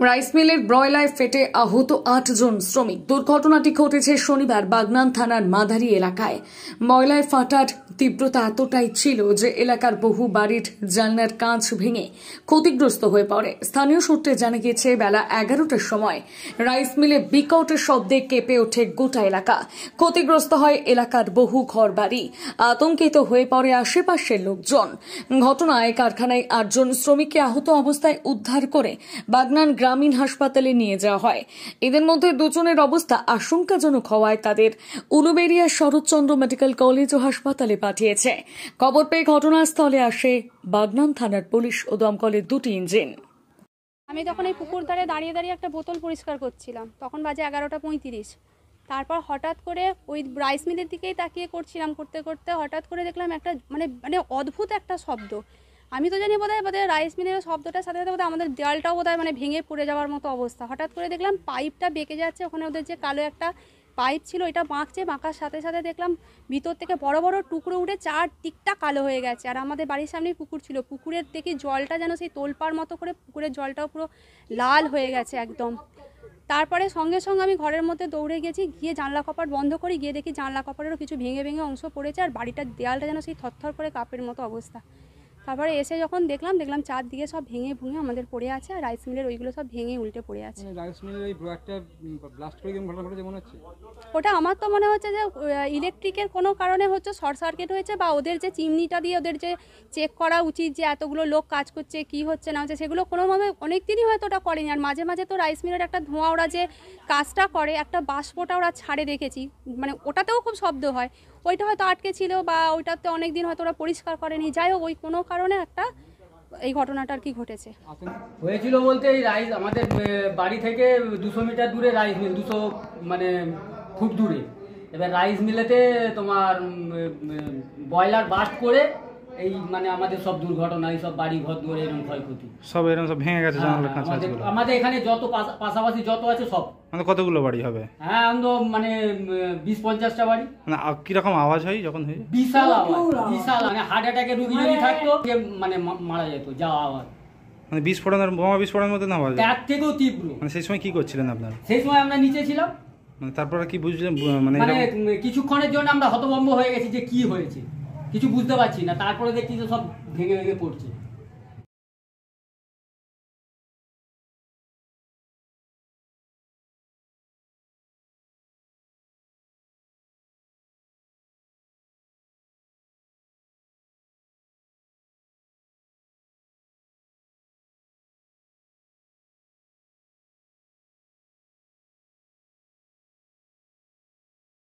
Rice মিলের broiler ফেটে আহত ৮ জন শ্রমিক। দুর্ঘটনাটি ঘটেছে শনিবার বাগনান থানার মাদারি এলাকায়। ময়লায় ফাটার তীব্রতা এতটাই ছিল যে এলাকার বহু বাড়ির জানলার কাঁচ ভেঙে ক্ষতিগ্রস্ত হয়ে পড়ে। স্থানীয় সূত্রে জানা গেছে বেলা ১১টার সময় রাইস মিলে বিকট শব্দে কেঁপে ওঠে গোটা এলাকা। ক্ষতিগ্রস্ত হয় এলাকার বহু ঘরবাড়ি। আতঙ্কিত হয়ে পড়ে আশেপাশের লোকজন। ঘটনায় কারখানায় ৮ জন শ্রমিককে আহত অবস্থায় উদ্ধার করে বাগনান গ্রামীণ হাসপাতালে নিয়ে যাওয়া হয়। এদের মধ্যে 2 জনের অবস্থা আশঙ্কাজনক হওয়ায় তাদের উলুবেড়িয়া শরৎচন্দ্র মেডিকেল কলেজ ও হাসপাতালে পাঠিয়েছে। খবর পেয়ে ঘটনাস্থলে আসে বাগনান থানার পুলিশ ও দমকলের 2টি ইঞ্জিন। আমি তখন এই পুকুর ধারে দাঁড়িয়ে দাঁড়িয়ে একটা বোতল পরিষ্কার করছিলাম, তখন বাজে 11:35। তারপর হঠাৎ করে ওই রাইস মিলের দিকেই তাকিয়ে করছিলাম, করতে করতে হঠাৎ করে দেখলাম একটা মানে অদ্ভুত একটা শব্দ। আমি তো জানি বোধহয় রাইস মিলের শব্দটার সাথে সাথে বোধহয় আমাদের দেওয়ালটাও বোধহয় ভেঙে পড়ে যাওয়ার মতো অবস্থা। হঠাৎ করে দেখলাম পাইপটা বেঁকে যাচ্ছে, ওখানে ওদের যে কালো একটা পাইপ ছিল এটা বাঁকার সাথে সাথে দেখলাম ভিতর থেকে বড় বড় টুকরো উঠে 4 দিকটা কালো হয়ে গেছে। আর আমাদের বাড়ির সামনেই পুকুর ছিল, পুকুরের দেখি জলটা যেন সেই তোলপাড় মতো করে পুকুরের জলটাও পুরো লাল হয়ে গেছে একদম। তারপরে সঙ্গে সঙ্গে আমি ঘরের মধ্যে দৌড়ে গেছি, গিয়ে জানলা কপাট বন্ধ করি, গিয়ে দেখি জানলা কপাটেরও কিছু ভেঙে ভেঙে অংশ পড়েছে আর বাড়িটার দেয়ালটা যেন সেই থরথর করে কাপের মতো অবস্থা। তারপরে এসে যখন দেখলাম চারদিকে সব ভেঙে ভুঙে আমাদের পড়ে আছে আর রাইস মিলের ওইগুলো সব ভেঙে উল্টে পড়ে আছে। রাইস মিলের এই একটা ব্লাস্ট করে কেমন ঘটনা ঘটেছে মনে হচ্ছে? ওটা আমার তো মনে হচ্ছে যে ইলেকট্রিকের কোনো কারণে হচ্ছে শর্ট সার্কিট হয়েছে, বা ওদের যে চিমনিটা দিয়ে ওদের যে চেক করা উচিত যে এতগুলো লোক কাজ করছে কি হচ্ছে না হচ্ছে সেগুলো কোনোভাবে অনেক দিনই হয়তো ওটা করেনি। আর মাঝে মাঝে তো রাইস মিলের একটা ধোঁয়া ওরা যে কাজটা করে একটা বাষ্পটা ওরা ছাড়ে দেখেছি, ওটাতেও খুব শব্দ হয়, ওইটা হয়তো আটকে ছিল বা ওইটাতে অনেক দিন হয়তো ওরা পরিষ্কার করেনি। যাই হোক ওই কোনো কারণে একটা এই ঘটনাটা আর কি ঘটেছে। হয়েছিল বলতে এই রাইস আমাদের বাড়ি থেকে 200 মিটার দূরে রাইস মিল, 200 ফুট দূরে। এবার রাইস মিলেতে তোমার বয়লার বাস্ট করে এই আমাদের সব দুর্ঘটনা, এই সব বাড়ি ঘর দুয়ারে এরকম ক্ষয়ক্ষতি সব এরকম সব ভেঙে গেছে। আমাদের এখানে যত পাশাপাশি যত আছে সব। কতগুলো বাড়ি হবে? হ্যাঁ, আমরা 20-50টা বাড়ি। কিরকম আওয়াজ হয় যখন? বিশাল আওয়াজ, বিশাল। হার্ট অ্যাটাকের রোগী যদি থাকতো মারা যেত, যা আওয়াজ। বোমা বিস্ফোরণের মতো না আওয়াজ, তার থেকেও তীব্র। সেই সময় কি করছিলেন আপনারা? সেই সময় আমরা নিচে ছিলাম। তারপরে কি বুঝলেন? কিছুক্ষণের জন্য আমরা হতভম্ব হয়ে গেছি যে কি হয়েছে, কিছু বুঝতে পারছি না। তারপরে দেখছি যে সব ভেঙে ভেঙে পড়ছে।